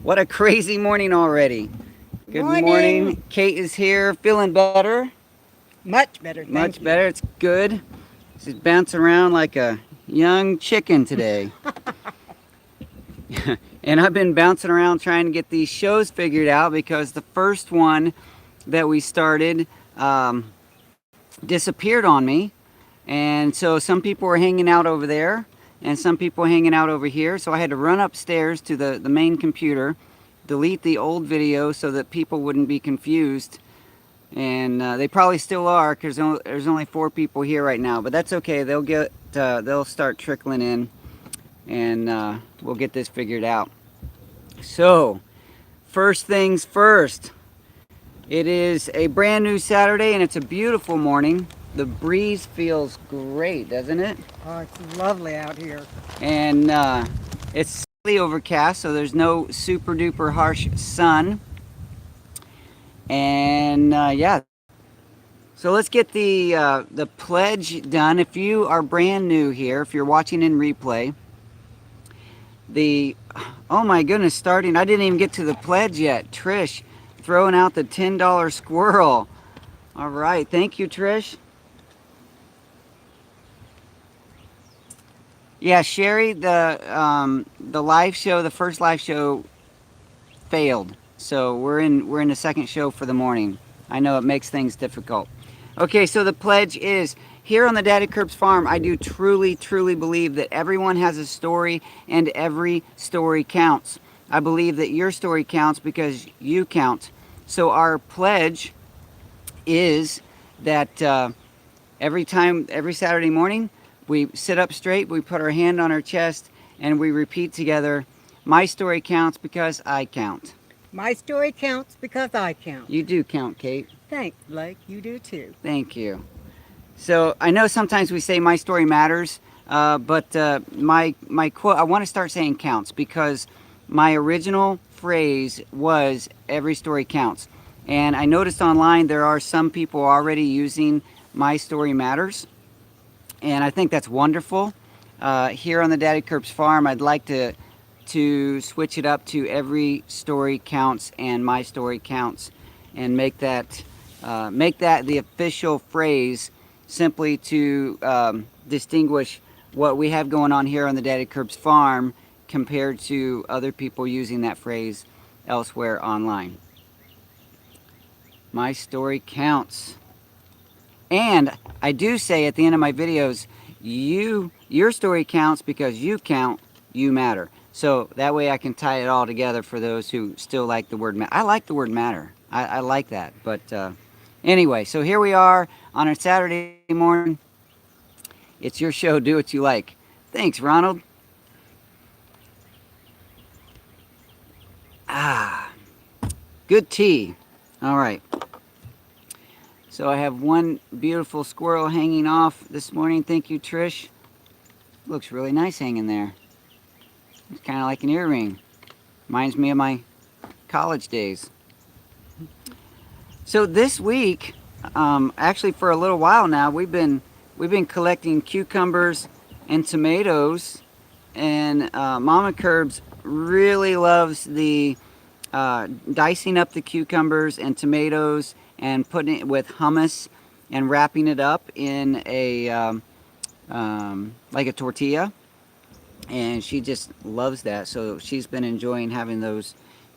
What a crazy morning already. Good morning. Kate is here, feeling better. Much better, thank Much you. better. It's good. She's bouncing around like a young chicken today. And I've been bouncing around trying to get these shows figured out because the first one that we started disappeared on me. And so some people were hanging out over there and some people hanging out over here. So I had to run upstairs to the main computer, delete the old video so that people wouldn't be confused. And they probably still are because there's only 4 people here right now. But that's okay. They'll start trickling in, and we'll get this figured out. So, first things first. It is a brand new Saturday and it's a beautiful morning. The breeze feels great, doesn't it? Oh, it's lovely out here. And it's slightly overcast, so there's no super duper harsh sun. And yeah, so let's get the pledge done. If you are brand new here, if you're watching in replay, oh my goodness, starting, I didn't even get to the pledge yet. Trish throwing out the $10 squirrel. All right, thank you, Trish. Yeah, Sherry, the live show, the first live show failed. So we're in the second show for the morning. I know it makes things difficult. Okay, so the pledge is, here on the Daddykirbs farm, I do truly believe that everyone has a story and every story counts. I believe that your story counts because you count. So our pledge is that every Saturday morning, we sit up straight, we put our hand on our chest, and we repeat together, my story counts because I count. My story counts because I count. You do count, Kate. Thanks, Blake. You do too. Thank you. So I know sometimes we say my story matters, but my quote, I want to start saying counts because my original phrase was every story counts. And I noticed online there are some people already using my story matters. And I think that's wonderful. Here on the Daddykirbs farm, I'd like to switch it up to every story counts and my story counts, and make that the official phrase, simply to distinguish what we have going on here on the Daddykirbs farm compared to other people using that phrase elsewhere online. My story counts. And I do say at the end of my videos, your story counts because you count, you matter. So that way I can tie it all together for those who still like the word matter. I like the word matter. I like that. But anyway, so here we are on a Saturday morning. It's your show. Do what you like. Thanks, Ronald. Ah, good tea. All right. So I have one beautiful squirrel hanging off this morning. Thank you, Trish. Looks really nice hanging there. It's kind of like an earring. Reminds me of my college days. So this week, actually for a little while now, we've been collecting cucumbers and tomatoes, and Mama Kirbs really loves the dicing up the cucumbers and tomatoes and putting it with hummus and wrapping it up in a like a tortilla. And she just loves that, so she's been enjoying having those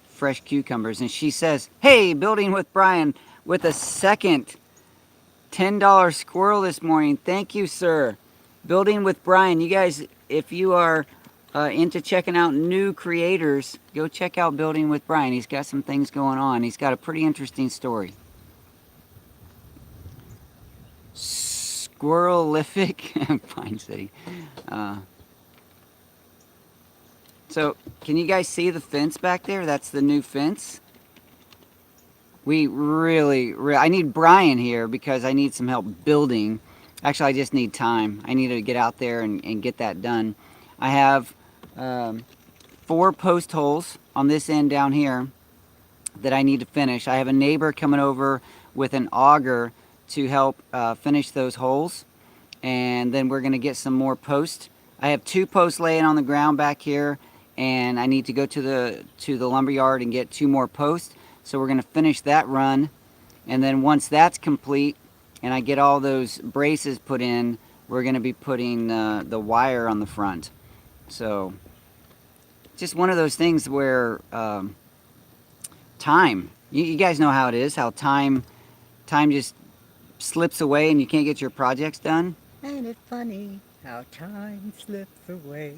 fresh cucumbers. And she says, hey, building with Brian with a second $10 squirrel this morning. Thank you, sir. Building with Brian. You guys, if you are into checking out new creators, go check out Building with Brian. He's got some things going on. He's got a pretty interesting story. Squirrelific Pine City. So, can you guys see the fence back there? That's the new fence. We I need Brian here because I need some help building. Actually, I just need time. I need to get out there and get that done. I have 4 post holes on this end down here that I need to finish. I have a neighbor coming over with an auger to help finish those holes. And then we're going to get some more posts. I have 2 posts laying on the ground back here. and I need to go to the lumberyard and get 2 more posts. So we're going to finish that run, and then once that's complete and I get all those braces put in, we're going to be putting the wire on the front. So just one of those things where time, you guys know how it is, how time just slips away and you can't get your projects done. Ain't it funny how time slips away?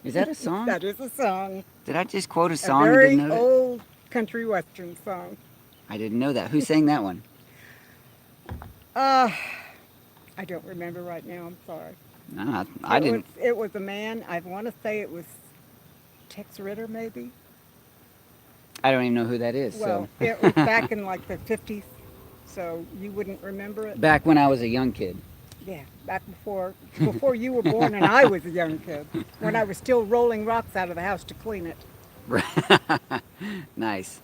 Is that a song? That is a song. Did I just quote a song? A and very didn't know that? old country western song. I didn't know that. Who sang that one? I don't remember right now. I'm sorry. No, I didn't. It was a man. I want to say it was Tex Ritter, maybe. I don't even know who that is. Well, So it was back in like the 50s, so you wouldn't remember it. back when I was a young kid. Yeah, back before you were born and I was a young kid, when I was still rolling rocks out of the house to clean it. Nice.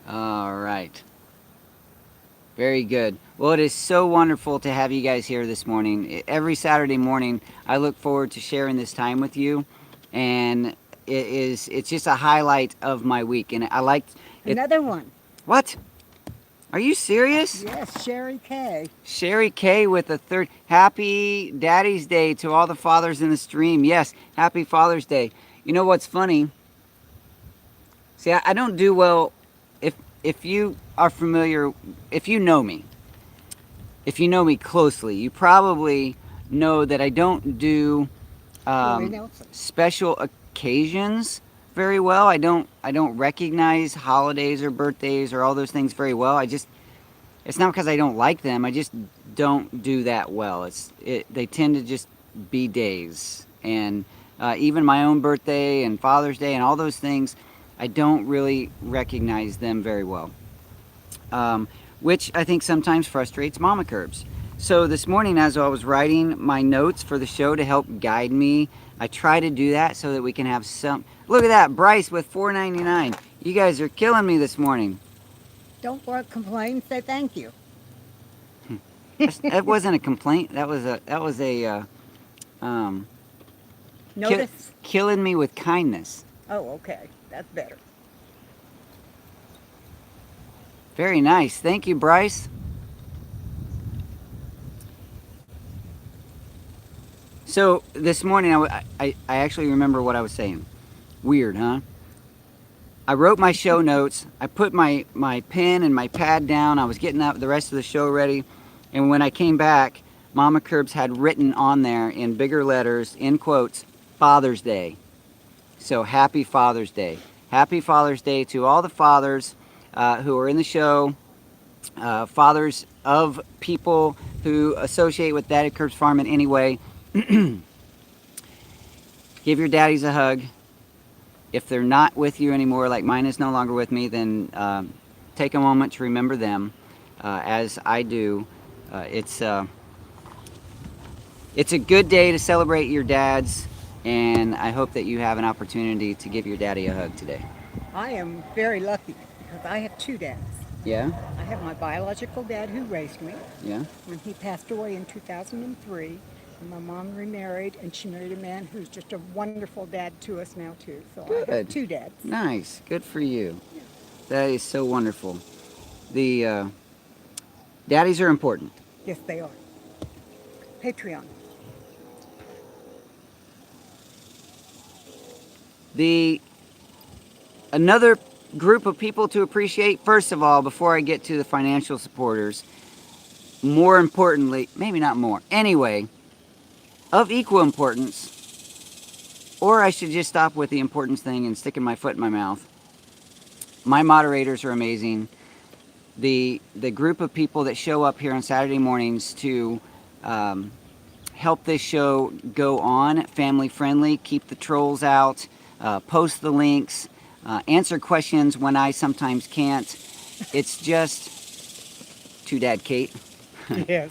All right. Very good. Well, it is so wonderful to have you guys here this morning. Every Saturday morning, I look forward to sharing this time with you, and it's just a highlight of my week. And I like it. Another one. What? Are you serious? Yes, Sherry K. Sherry K with a third. Happy Daddy's Day to all the fathers in the stream. Yes, happy Father's Day. You know what's funny? See, I don't do well. If you are familiar, if you know me closely, you probably know that I don't do special occasions very well. I don't recognize holidays or birthdays or all those things very well. It's not because I don't like them. I just don't do that well. They tend to just be days, and even my own birthday and Father's Day and all those things, I don't really recognize them very well, which I think sometimes frustrates Mama Kirbs. So this morning, as I was writing my notes for the show to help guide me, I try to do that so that we can have some. Look at that, Bryce with $4.99. You guys are killing me this morning. Don't complain, say thank you. That wasn't a complaint. That was a Notice? killing me with kindness. Oh, okay. That's better. Very nice. Thank you, Bryce. So this morning, I actually remember what I was saying. Weird, huh? I wrote my show notes. I put my pen and my pad down. I was getting the rest of the show ready. And when I came back, Mama Kirbs had written on there in bigger letters, in quotes, Father's Day. So happy Father's Day. Happy Father's Day to all the fathers who are in the show, fathers of people who associate with Daddykirbs Farm in any way. Give your daddies a hug. If they're not with you anymore, like mine is no longer with me, then take a moment to remember them, as I do. It's a good day to celebrate your dads, and I hope that you have an opportunity to give your daddy a hug today. I am very lucky because I have 2 dads. Yeah? I have my biological dad who raised me, Yeah? and he passed away in 2003. And my mom remarried, and she married a man who's just a wonderful dad to us now, too. So I Good. have 2 dads. Nice. Good for you. That is so wonderful. The daddies are important. Yes, they are. Patreon. Another group of people to appreciate, first of all, before I get to the financial supporters, more importantly, maybe not more, anyway, of equal importance, or I should just stop with the importance thing and sticking my foot in my mouth. My moderators are amazing. The group of people that show up here on Saturday mornings to help this show go on, family friendly, keep the trolls out, post the links, answer questions when I sometimes can't. It's just to Dad Kate. Yes.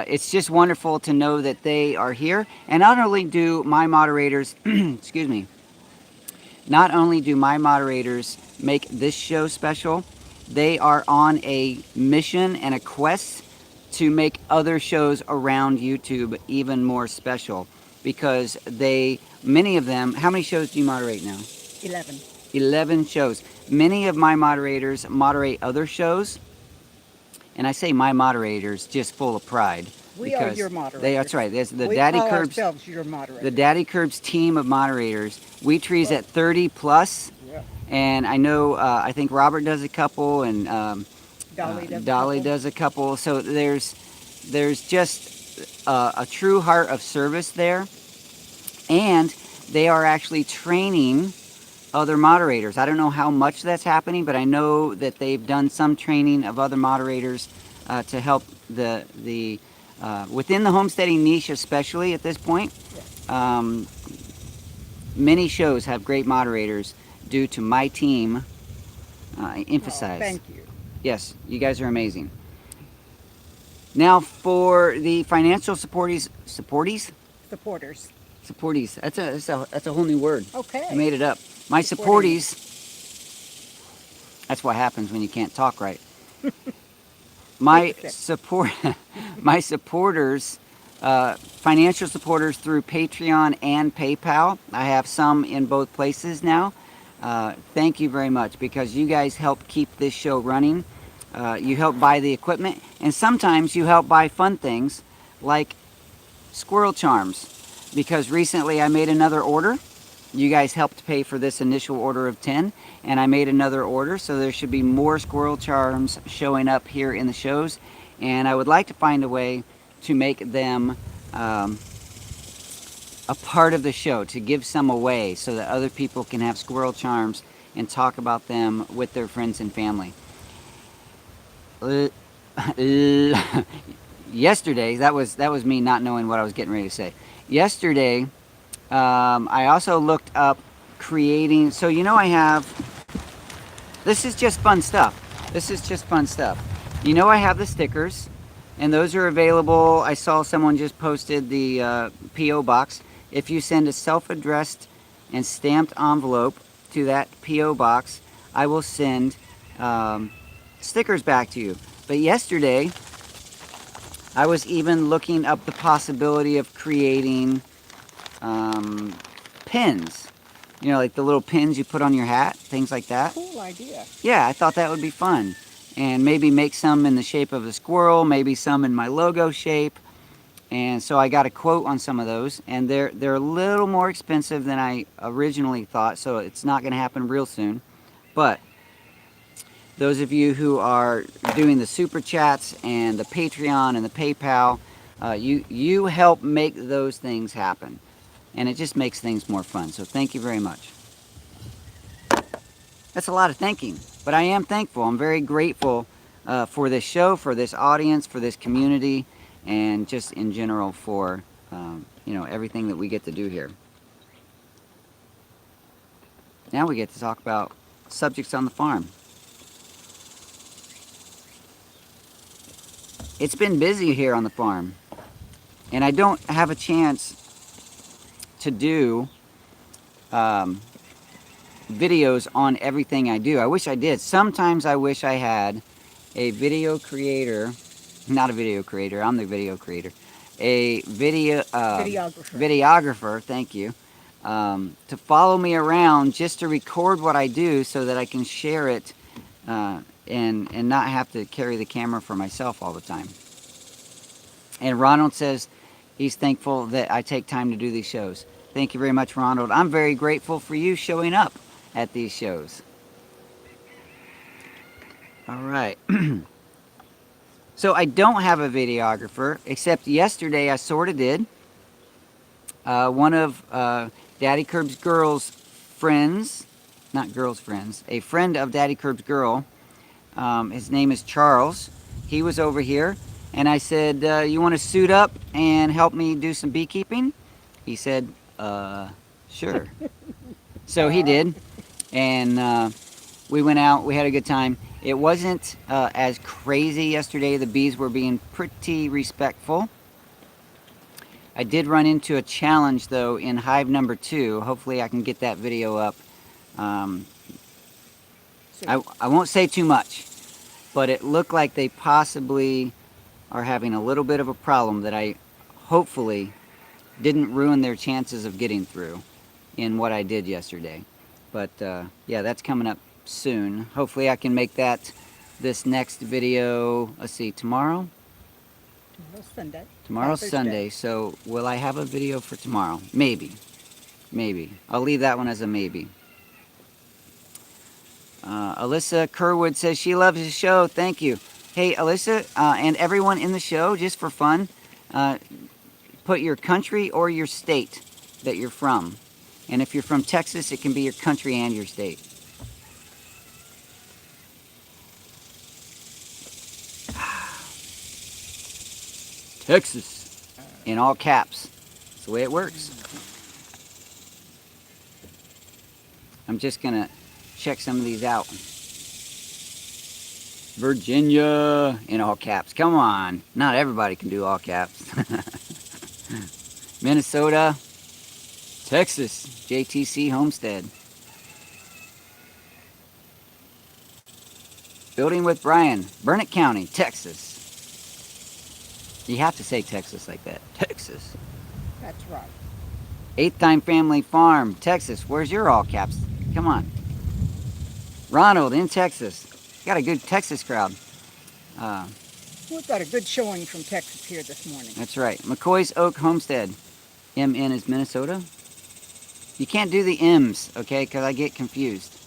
It's just wonderful to know that they are here. And not only do my moderators, excuse me, not only do my moderators make this show special, they are on a mission and a quest to make other shows around YouTube even more special. because many of them, how many shows do you moderate now? 11. 11 shows. Many of my moderators moderate other shows, and I say my moderators just full of pride. We are your moderators. That's right. There's the we Daddy call Curbs, ourselves your moderators. the Daddykirbs team of moderators. We trees at 30 plus, Yeah. and I know I think Robert does a couple, and Dolly does a couple. So there's just a true heart of service there, and they are actually training other moderators. I don't know how much that's happening, but I know that they've done some training of other moderators to help the within the homesteading niche, especially at this point. Many shows have great moderators due to my team emphasize. Oh, thank you. Yes, you guys are amazing. Now for the financial supportees. Supporters. That's a whole new word. Okay. I made it up. My supportees. That's what happens when you can't talk right. My supporters, financial supporters through Patreon and PayPal. I have some in both places now. Thank you very much, because you guys help keep this show running. You help buy the equipment, and sometimes you help buy fun things like squirrel charms, because recently I made another order. You guys helped pay for this initial order of 10, and I made another order, so there should be more squirrel charms showing up here in the shows, and I would like to find a way to make them a part of the show, to give some away so that other people can have squirrel charms and talk about them with their friends and family. Yesterday, that was me not knowing what I was getting ready to say. Yesterday, I also looked up creating, so this is just fun stuff. I have the stickers, and those are available. I saw someone just posted the P.O. box. If you send a self-addressed and stamped envelope to that P.O. box, I will send stickers back to you. But yesterday, I was even looking up the possibility of creating pins. Like the little pins you put on your hat, things like that. Cool idea. Yeah, I thought that would be fun. And maybe make some in the shape of a squirrel, maybe some in my logo shape. And so I got a quote on some of those, and they're a little more expensive than I originally thought, so it's not going to happen real soon. But those of you who are doing the super chats and the Patreon and the PayPal, you help make those things happen, and it just makes things more fun. So thank you very much. That's a lot of thanking, but I am thankful. I'm very grateful for this show, for this audience, for this community, and just in general for everything that we get to do here. Now we get to talk about subjects on the farm. It's been busy here on the farm, and I don't have a chance to do videos on everything I do. I wish I did. Sometimes I wish I had a video creator, not a video creator, I'm the video creator, a videographer, thank you, to follow me around just to record what I do so that I can share it and not have to carry the camera for myself all the time. And Ronald says he's thankful that I take time to do these shows. Thank you very much, Ronald. I'm very grateful for you showing up at these shows. All right. So I don't have a videographer, except yesterday I sort of did. One of Daddykirbs girls' friends, not girls' friends, a friend of Daddykirbs girl, his name is Charles. He was over here, and I said, you want to suit up and help me do some beekeeping? He said, sure. So he did, and we went out, we had a good time. It wasn't as crazy yesterday. The bees were being pretty respectful. I did run into a challenge, though, in hive number 2. Hopefully I can get that video up. I won't say too much, but it looked like they possibly are having a little bit of a problem that I hopefully didn't ruin their chances of getting through in what I did yesterday. But yeah, that's coming up soon. Hopefully I can make that this next video. Let's see, tomorrow? Tomorrow's Sunday. Tomorrow's Father's Sunday, Day. so will I have a video for tomorrow? Maybe. Maybe. I'll leave that one as a maybe. Alyssa Kerwood says she loves the show. Thank you. Hey, Alyssa, and everyone in the show, just for fun, put your country or your state that you're from. And if you're from Texas, it can be your country and your state. Texas. In all caps. That's the way it works. I'm just going to check some of these out. Virginia. In all caps. Come on. Not everybody can do all caps. Minnesota. Texas. JTC Homestead. Building with Brian. Burnett County, Texas. You have to say Texas like that. Texas. That's right. Eighth Time Family Farm, Texas. Where's your all caps? Come on. Ronald in Texas. Got a good Texas crowd. We've got a good showing from Texas here this morning. That's right. McCoy's Oak Homestead. MN is Minnesota. You can't do the M's, okay, because I get confused.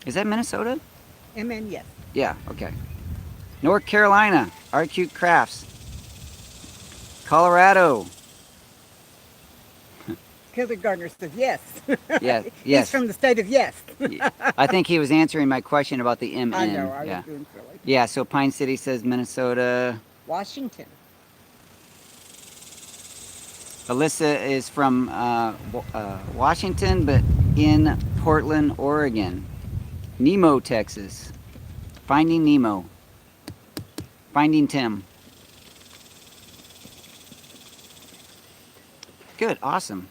Is that Minnesota? MN, yes. Yeah, okay. North Carolina, RQ Crafts. Colorado. Kindergartner says yes. Yeah, He's yes. from the state of yes. I think he was answering my question about the MN. I know, I yeah. was doing silly. Yeah, so Pine City says Minnesota. Washington. Alyssa is from Washington, but in Portland, Oregon. Nemo, Texas. Finding Nemo. Finding Tim. Good, awesome.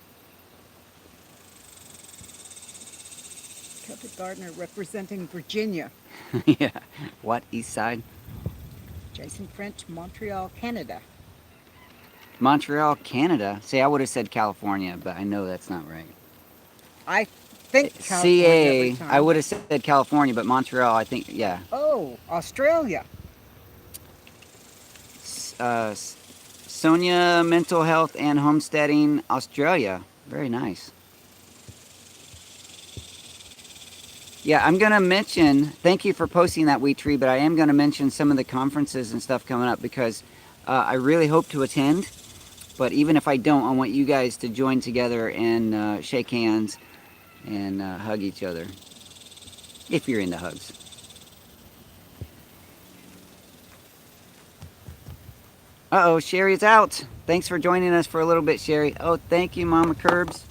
Celtic Gardner representing Virginia. Yeah. What, East Side? Jason French, Montreal, Canada. Montreal, Canada. See, I would have said California, but I know that's not right. I think California CA, every time. I would have said California, but Montreal, I think, yeah. Oh, Australia. Sonia, Mental Health and Homesteading, Australia. Very nice. Yeah, I'm going to mention, thank you for posting that, Wheat Tree, but I am going to mention some of the conferences and stuff coming up because I really hope to attend. But even if I don't, I want you guys to join together and shake hands and hug each other. If you're into hugs. Uh-oh, Sherry's out. Thanks for joining us for a little bit, Sherry. Oh, thank you, Mama Curbs.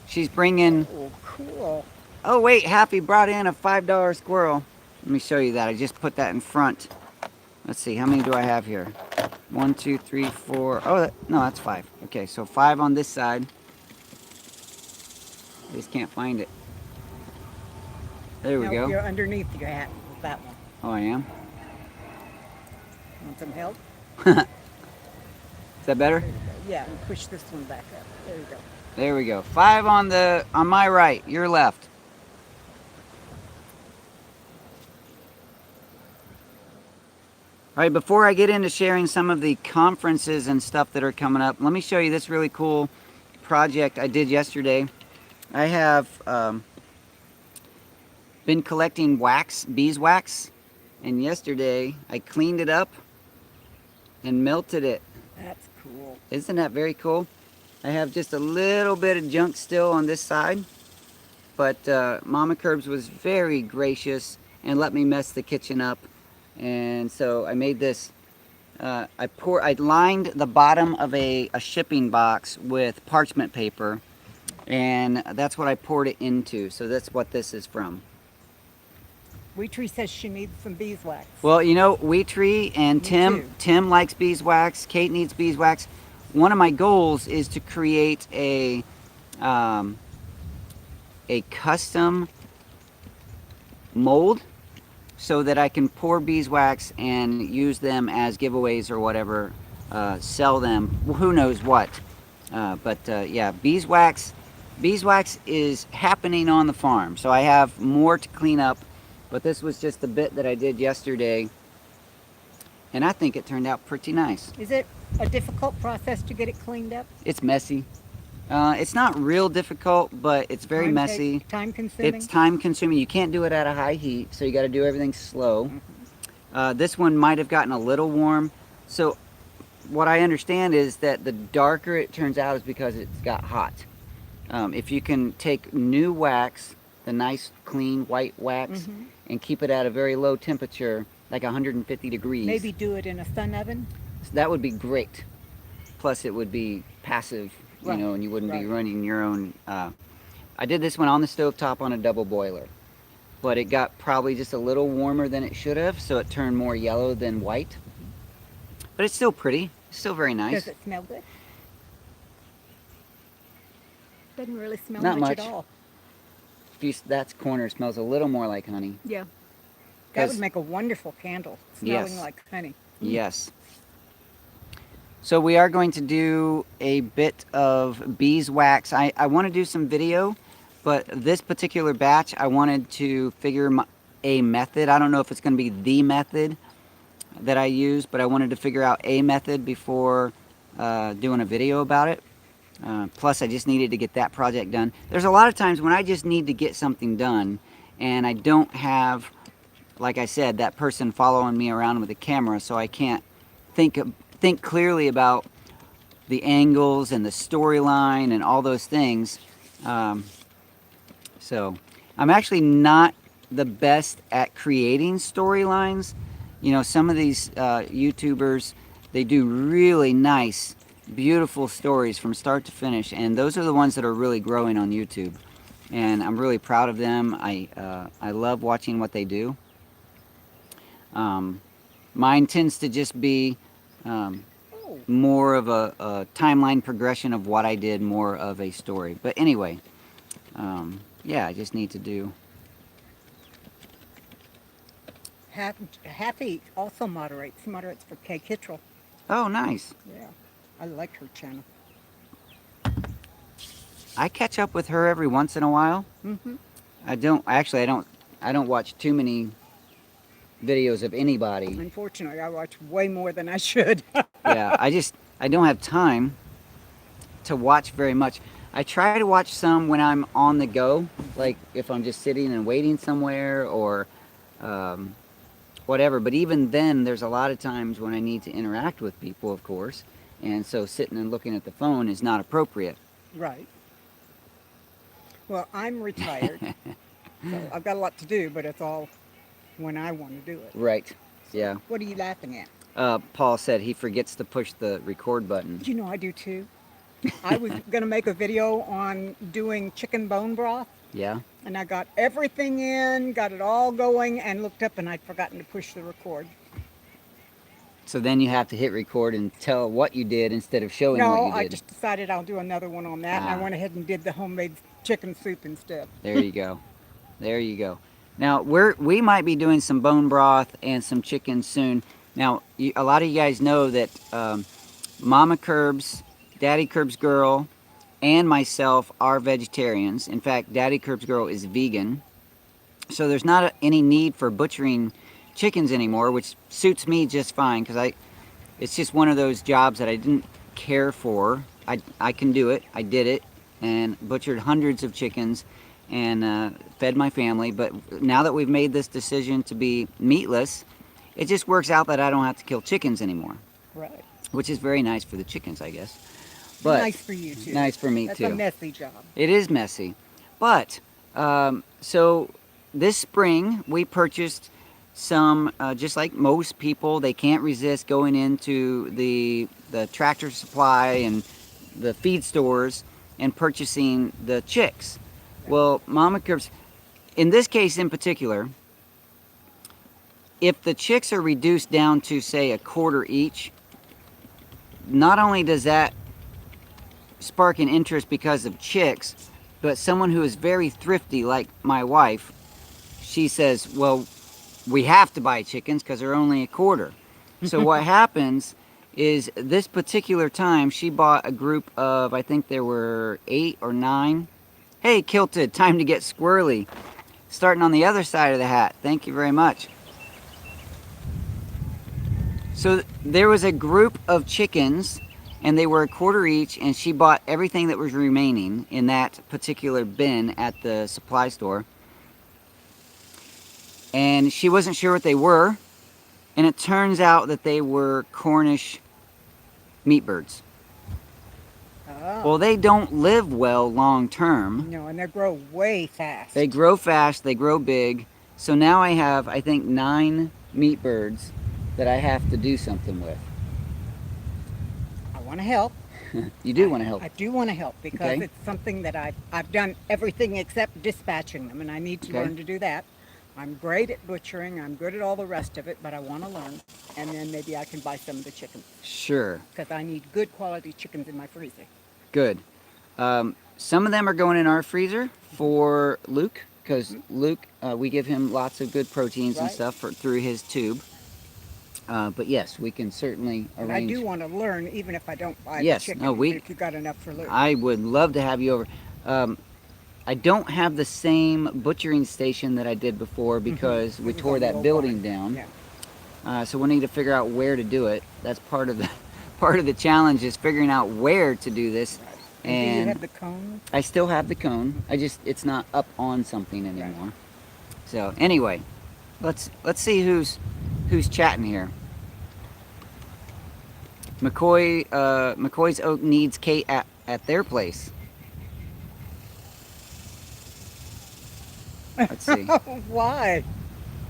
She's bringing... Oh, cool. Oh, wait, Happy brought in a $5 squirrel. Let me show you that. I just put that in front. Let's see, how many do I have here? 1, 2, 3, 4. Oh, no, that's 5. Okay, so 5 on this side. I just can't find it. There we No, go. You're underneath your hat with that one. Oh, I am? Want some help? Is that better? There you go. Yeah, and push this one back up. There you go. There we go. 5 on my right, your left. All right, before I get into sharing some of the conferences and stuff that are coming up, let me show you this really cool project I did yesterday. I have been collecting wax, beeswax, and yesterday I cleaned it up and melted it. That's cool. Isn't that very cool? I have just a little bit of junk still on this side, but Mama Curbs was very gracious and let me mess the kitchen up. And so I made this, I lined the bottom of a shipping box with parchment paper, and that's what I poured it into. So that's what this is from. Wheat Tree says she needs some beeswax. Well, you know, Wheat Tree and Me too. Tim likes beeswax. Kate needs beeswax. One of my goals is to create a custom mold so that I can pour beeswax and use them as giveaways or whatever, sell them, who knows what. Yeah, beeswax is happening on the farm. So I have more to clean up, but this was just the bit that I did yesterday, and I think it turned out pretty nice. Is it a difficult process to get it cleaned up? It's messy. It's not real difficult, but it's very messy. Time consuming? It's time consuming. You can't do it at a high heat, so you got to do everything slow. This one might have gotten a little warm. So what I understand is that the darker it turns out is because it's got hot. If you can take new wax, the nice clean white wax, and keep it at a very low temperature, like 150 degrees. Maybe do it in a sun oven? So that would be great. Plus it would be passive, you know, and you wouldn't be running your own. I did this one on the stovetop on a double boiler, but it got probably just a little warmer than it should have, so it turned more yellow than white. But it's still pretty. It's still very nice. Does it smell good? Doesn't really smell Not much much. at all. That corner smells a little more like honey. Yeah. That would make a wonderful candle, smelling Yes. like honey. Yes. So we are going to do a bit of beeswax. I want to do some video, but this particular batch, I wanted to figure a method. I don't know if it's going to be the method that I use, but I wanted to figure out a method before doing a video about it. Plus, I just needed to get that project done. There's a lot of times when I just need to get something done, and I don't have, like I said, that person following me around with a camera, so I can't think clearly about the angles and the storyline and all those things. So I'm actually not the best at creating storylines. You know, some of these YouTubers, they do really nice, beautiful stories from start to finish, and those are the ones that are really growing on YouTube. And I'm really proud of them. I love watching what they do. Mine tends to just be more of a timeline progression of what I did, more of a story. But anyway, yeah, I just need to do. Happy also moderates. He moderates for Kay Kittrell. Oh, nice. Yeah, I like her channel. I catch up with her every once in a while. I don't watch too many videos of anybody. Unfortunately, I watch way more than I should. Yeah, I don't have time to watch very much. I try to watch some when I'm on the go, like if I'm just sitting and waiting somewhere or whatever. But even then, there's a lot of times when I need to interact with people, of course, and so sitting and looking at the phone is not appropriate. Right. Well, I'm retired, so I've got a lot to do, but it's all when I want to do it. Right. Yeah. What are you laughing at? Paul said he forgets to push the record button. You know I do too. I was going to make a video on doing chicken bone broth, Yeah. and I got everything in, got it all going, and looked up and I'd forgotten to push the record. So then you have to hit record and tell what you did instead of showing what No, you did. I just decided I'll do another one on that, and I went ahead and did the homemade chicken soup instead. There you go. There you go. Now, we might be doing some bone broth and some chicken soon. Now, a lot of you guys know that Mama Kirbs, Daddykirbs Girl, and myself are vegetarians. In fact, Daddykirbs Girl is vegan. So there's not any need for butchering chickens anymore, which suits me just fine because it's just one of those jobs that I didn't care for. I can do it. I did it and butchered hundreds of chickens and fed my family. But now that we've made this decision to be meatless, it just works out that I don't have to kill chickens anymore. Right. Which is very nice for the chickens, I guess. But nice for you too. Nice for me too. That's a messy job. It is messy. But, so this spring we purchased some, just like most people, they can't resist going into the Tractor Supply and the feed stores and purchasing the chicks. Well, Mama Kirbs, in this case in particular, if the chicks are reduced down to, say, a quarter each, not only does that spark an interest because of chicks, but someone who is very thrifty, like my wife, she says, well, we have to buy chickens because they're only a quarter. So what happens is this particular time she bought a group of, I think there were 8 or 9. Hey, Kilted, time to get squirrely. Starting on the other side of the hat. Thank you very much. So there was a group of chickens, and they were a quarter each, and she bought everything that was remaining in that particular bin at the supply store. And she wasn't sure what they were, and it turns out that they were Cornish meat birds. Oh. Well, they don't live well long term. No, and they grow way fast. They grow fast, they grow big. So now I have, I think, 9 meat birds that I have to do something with. I want to help. You do want to help. I do want to help because Okay. it's something that I've done everything except dispatching them, and I need to Okay. learn to do that. I'm great at butchering. I'm good at all the rest of it, but I want to learn, and then maybe I can buy some of the chickens Sure. because I need good quality chickens in my freezer. Good. Some of them are going in our freezer for Luke, because Luke, we give him lots of good proteins and Right. stuff through his tube. But yes, we can certainly And I arrange. do want to learn, even if I don't buy Yes, the chicken. no, we- If you got enough for Luke. I would love to have you over. I don't have the same butchering station that I did before because we It was tore on the that old building barn. down. Yeah. So we need to figure out where to do it. That's part of the challenge is figuring out where to do this. Right. And do you And have the cone? I still have the cone. It's not up on something anymore. So anyway, let's see who's chatting here. McCoy's Oak needs Kate at their place. Let's see. Why?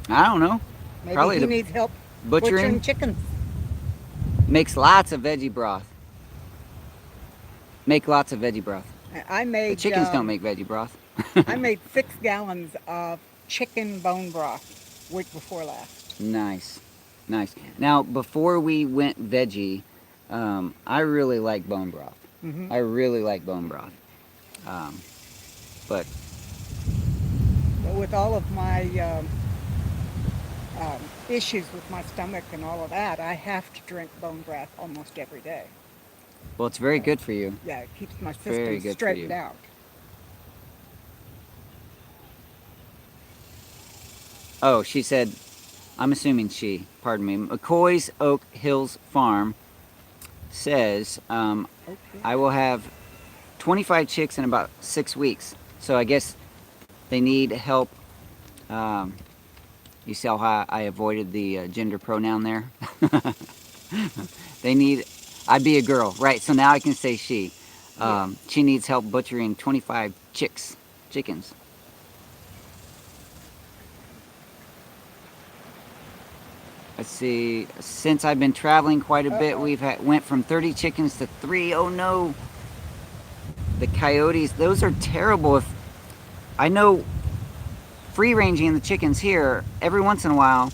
I don't know. Maybe Probably he the needs help butchering chickens. makes lots of veggie broth. Make lots of veggie broth. I The made chickens don't make veggie broth. I made 6 gallons of chicken bone broth week before last. Nice, nice. Now, before we went veggie, I really like bone broth. Mhm. I really like bone broth. But But with all of my issues with my stomach and all of that, I have to drink bone broth almost every day. well, it's very good for you. Yeah, it keeps my Very system good for straightened you. out. Oh, she said, I'm assuming she, pardon me, McCoy's Oak Hills Farm says, Okay. I will have 25 chicks in about 6 weeks. So I guess they need help. You see how I avoided the gender pronoun there? They need, I'd be a girl, right? So now I can say she. She needs help butchering 25 chickens. Let's see. Since I've been traveling quite a bit, we've went from 30 chickens to 3. Oh no! The coyotes. Those are terrible. If I know, free ranging the chickens here. Every once in a while,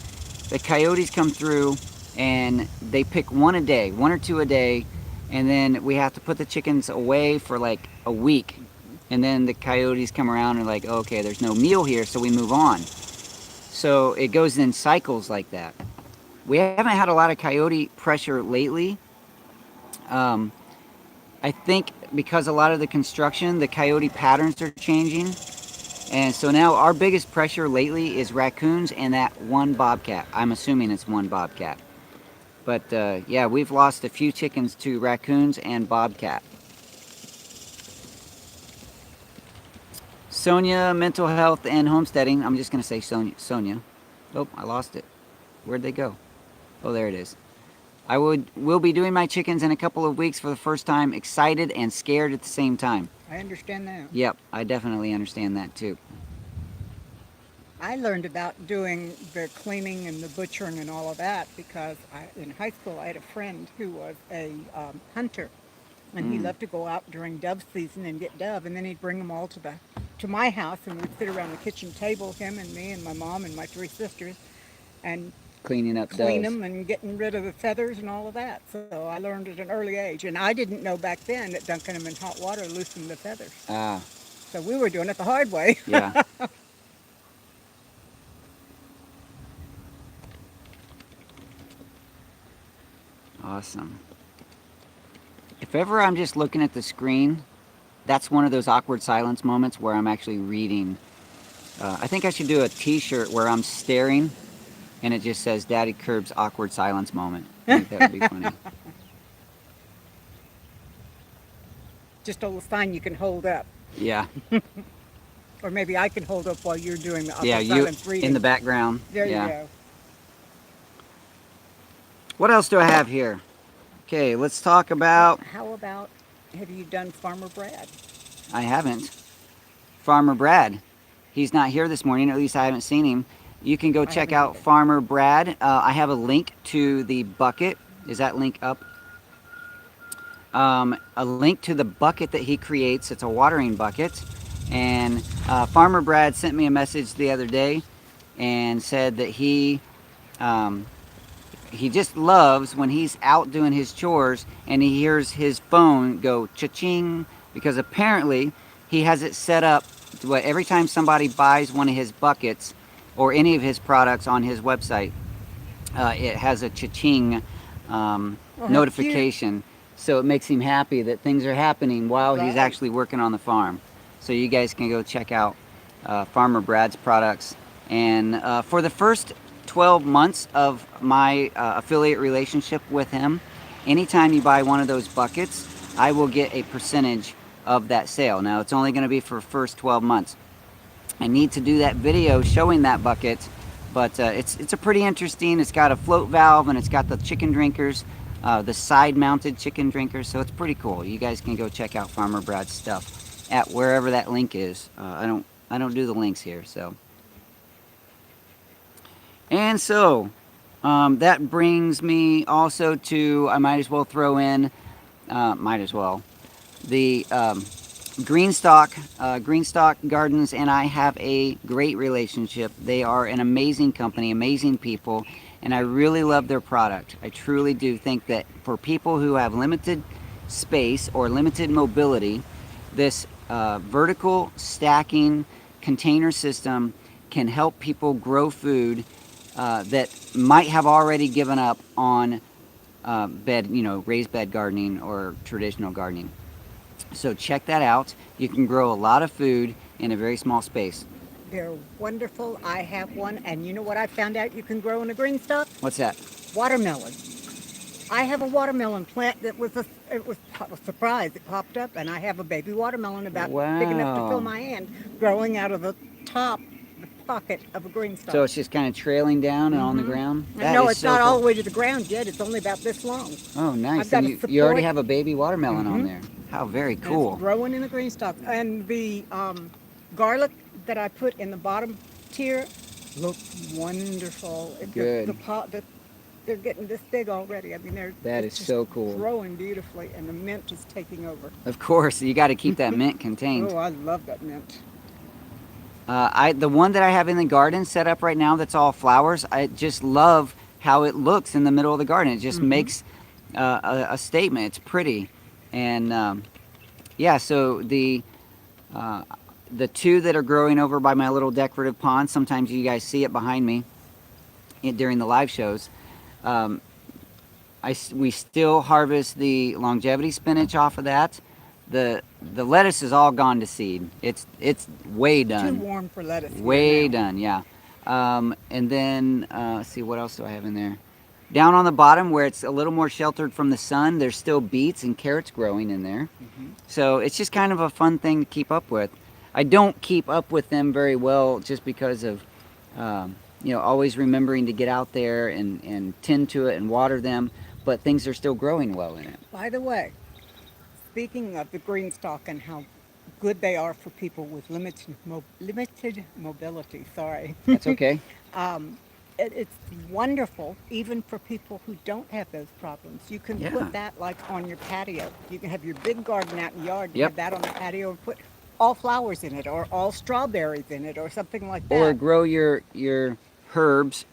the coyotes come through and they pick 1 a day, 1 or 2 a day, and then we have to put the chickens away for like a week. And then the coyotes come around and like, okay, there's no meal here, so we move on. So it goes in cycles like that. We haven't had a lot of coyote pressure lately. I think because a lot of the construction, the coyote patterns are changing. And so now our biggest pressure lately is raccoons and that one bobcat. I'm assuming it's one bobcat. But yeah, we've lost a few chickens to raccoons and bobcat. Sonia, mental health and homesteading. I'm just going to say Sonia. Oh, I lost it. Where'd they go? Oh, there it is. Will be doing my chickens in a couple of weeks for the first time. Excited and scared at the same time. I understand that. Yep, I definitely understand that too. I learned about doing the cleaning and the butchering and all of that because in high school I had a friend who was a hunter, and he loved to go out during dove season and get dove, and then he'd bring them all to my house, and we'd sit around the kitchen table, him and me and my mom and my 3 sisters, and Cleaning up clean doves. them and getting rid of the feathers and all of that. So I learned at an early age, and I didn't know back then that dunking them in hot water loosened the feathers. Ah, So we were doing it the hard way. yeah. Awesome. If ever I'm just looking at the screen, that's one of those awkward silence moments where I'm actually reading. I think I should do a t-shirt where I'm staring and it just says Daddykirbs awkward silence moment. I think that would be funny. Just a little sign you can hold up. Yeah. Or maybe I can hold up while you're doing the Yeah, awkward you silence reading. in the background. There yeah. you go. What else do I have here? Okay, let's talk about... How about, have you done Farmer Brad? I haven't. Farmer Brad. He's not here this morning, at least I haven't seen him. You can go check out Farmer Brad. I have a link to the bucket. Is that link up? A link to the bucket that he creates. It's a watering bucket. And Farmer Brad sent me a message the other day and said that he just loves when he's out doing his chores and he hears his phone go cha-ching, because apparently he has it set up to every time somebody buys one of his buckets or any of his products on his website, it has a cha-ching notification. So it makes him happy that things are happening while he's actually working on the farm. So you guys can go check out Farmer Brad's products. And for the first 12 months of my affiliate relationship with him, anytime you buy one of those buckets, I will get a percentage of that sale. Now it's only going to be for the first 12 months. I need to do that video showing that bucket, but it's a pretty interesting. It's got a float valve and it's got the chicken drinkers, the side mounted chicken drinkers, so it's pretty cool. You guys can go check out Farmer Brad's stuff at wherever that link is. I don't do the links here, so. And so that brings me also to, I might as well throw in, the Greenstock Gardens and I have a great relationship. They are an amazing company, amazing people, and I really love their product. I truly do think that for people who have limited space or limited mobility, this vertical stacking container system can help people grow food that might have already given up on raised bed gardening or traditional gardening. So check that out. You can grow a lot of food in a very small space. They're wonderful. I have one, and you know what I found out you can grow in a Greenstock? What's that? Watermelon. I have a watermelon plant that was a surprise. It popped up, and I have a baby watermelon about big enough to fill my hand, growing out of the top, the pocket of a Greenstock. So it's just kind of trailing down and on the ground? No, it's not all the way to the ground yet. It's only about this long. Oh, nice. And you already have a baby watermelon on there. How very cool. And it's growing in the Greenstock. And the garlic that I put in the bottom tier looks wonderful. Good. They're getting this big already. I mean, that is so cool. Growing beautifully, and the mint is taking over. Of course, you got to keep that mint contained. Oh, I love that mint. The one that I have in the garden set up right now that's all flowers, I just love how it looks in the middle of the garden. It just makes a statement. It's pretty. And yeah, so the two that are growing over by my little decorative pond, sometimes you guys see it behind me during the live shows. We still harvest the longevity spinach off of that. The lettuce is all gone to seed. It's way done. Too warm for lettuce. Way done, yeah. And then let's see, what else do I have in there? Down on the bottom where it's a little more sheltered from the sun, there's still beets and carrots growing in there. So it's just kind of a fun thing to keep up with. I don't keep up with them very well just because of always remembering to get out there and tend to it and water them, but things are still growing well in it. By the way, speaking of the Greenstock and how good they are for people with limited mobility, sorry. That's okay. It's wonderful even for people who don't have those problems. You can put that like on your patio. You can have your big garden out in the yard, have that on the patio, and put all flowers in it or all strawberries in it or something like that. Or grow your herbs.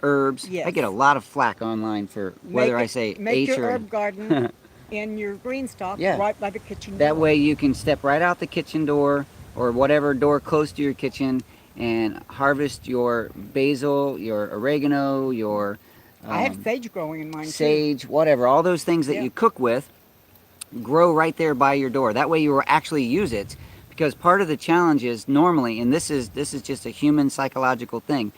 Yes. I get a lot of flack online for whether I say make H your or... herb garden in your Greenstock right by the kitchen door. That way you can step right out the kitchen door or whatever door close to your kitchen and harvest your basil, your oregano, your I have sage growing in mine too. Sage, whatever, all those things that you cook with grow right there by your door. That way you will actually use it, because part of the challenge is normally, and this is just a human psychological thing,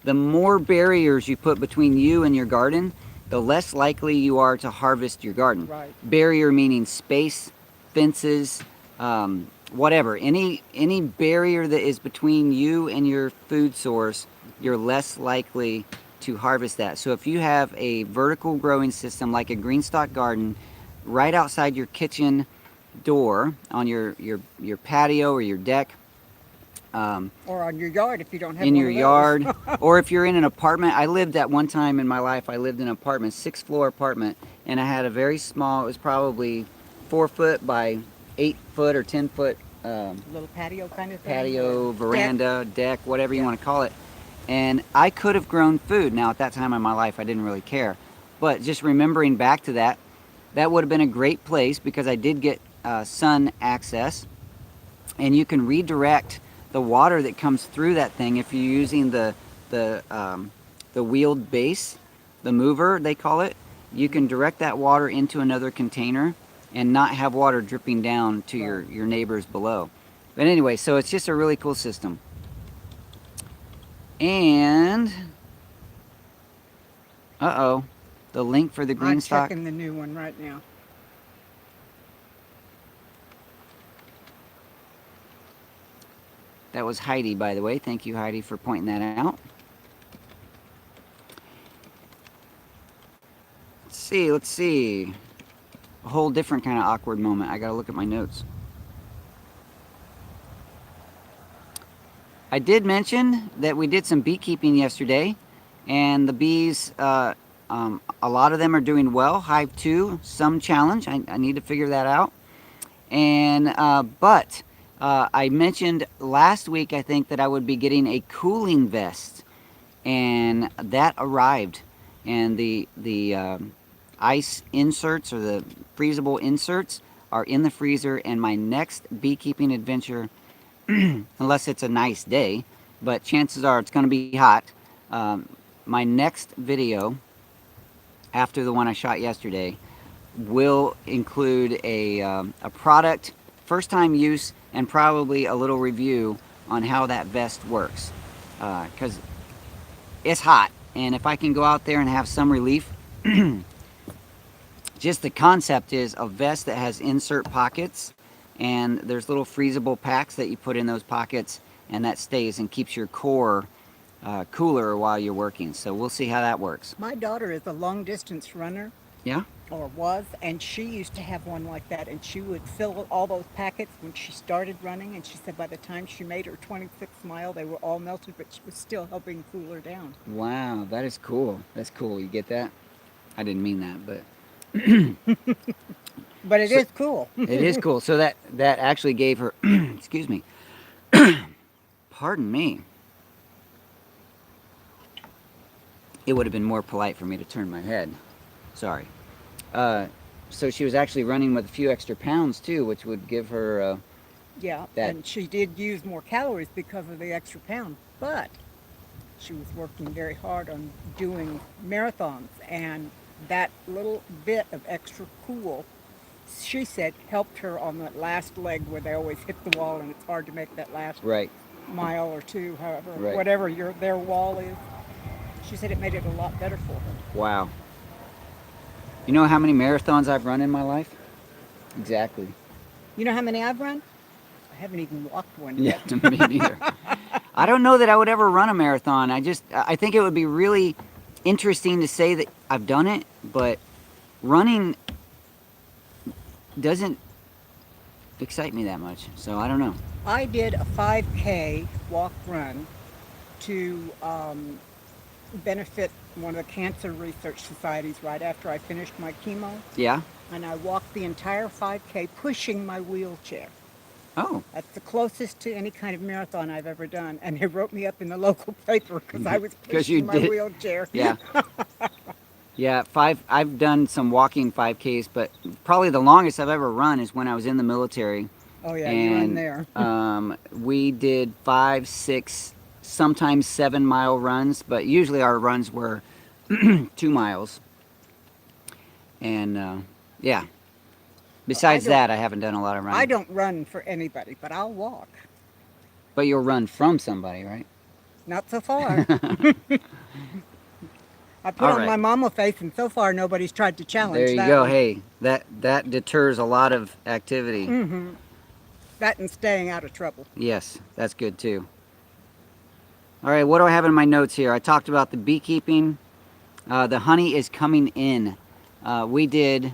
the more barriers you put between you and your garden, the less likely you are to harvest your garden. Right. Barrier meaning space, fences, whatever. Any barrier that is between you and your food source, you're less likely to harvest that. So if you have a vertical growing system like a green stock garden right outside your kitchen door on your patio or your deck, or on your yard if you don't have in one your of yard, those. or if you're in an apartment. I lived at one time in my life, I lived in an apartment, 6th-floor apartment, and I had a very small, it was probably 4 foot by 8 foot or 10 foot Little patio kind of thing. patio, or veranda, deck, whatever you want to call it. And I could have grown food. Now at that time in my life I didn't really care, but just remembering back to that, that would have been a great place because I did get sun access, and you can redirect the water that comes through that thing if you're using the wheeled base, the mover they call it. You can direct that water into another container and not have water dripping down to your neighbors below. But anyway, so it's just a really cool system. And the link for the green I'm stock. checking the new one right now. That was Heidi, by the way. Thank you, Heidi, for pointing that out. Let's see. A whole different kind of awkward moment. I gotta look at my notes. I did mention that we did some beekeeping yesterday, and the bees, a lot of them are doing well. Hive 2, some challenge. I need to figure that out. And, but I mentioned last week, I think, that I would be getting a cooling vest, and that arrived. And the ice inserts, or the freezable inserts, are in the freezer. And my next beekeeping adventure, unless it's a nice day, but chances are it's going to be hot, my next video after the one I shot yesterday will include a product, first time use, and probably a little review on how that vest works, because it's hot, and if I can go out there and have some relief. Just the concept is a vest that has insert pockets, and there's little freezable packs that you put in those pockets, and that stays and keeps your core cooler while you're working. So we'll see how that works. My daughter is a long distance runner. Yeah? Or was, and she used to have one like that, and she would fill all those packets when she started running, and she said by the time she made her 26th mile they were all melted, but she was still helping cool her down. Wow, that is cool. That's cool. You get that? I didn't mean that, but but it is cool. it is cool. So that actually gave her excuse me. Pardon me. It would have been more polite for me to turn my head. Sorry. So she was actually running with a few extra pounds too, which would give her yeah, and she did use more calories because of the extra pound, but she was working very hard on doing marathons, and that little bit of extra cool, she said, helped her on that last leg where they always hit the wall and it's hard to make that last mile or two, however, whatever their wall is. She said it made it a lot better for her. Wow. You know how many marathons I've run in my life? Exactly. You know how many I've run? I haven't even walked one yet. Yeah, me neither. I don't know that I would ever run a marathon. I think it would be really interesting to say that I've done it, but running doesn't excite me that much. So I don't know. I did a 5K walk run to benefit one of the cancer research societies right after I finished my chemo. Yeah? And I walked the entire 5K pushing my wheelchair. Oh. That's the closest to any kind of marathon I've ever done. And they wrote me up in the local paper because I was pushing my wheelchair. Yeah. Yeah, I've done some walking 5Ks, but probably the longest I've ever run is when I was in the military. Oh yeah, you're in there. We did 5, 6, sometimes 7 mile runs, but usually our runs were 2 miles. And yeah, besides that, I haven't done a lot of running. I don't run for anybody, but I'll walk. But you'll run from somebody, right? Not so far. I put All on right. my mama face, and so far nobody's tried to challenge There you that go. one. Hey, that deters a lot of activity. That and staying out of trouble. Yes, that's good too. All right, what do I have in my notes here? I talked about the beekeeping. The honey is coming in. We did.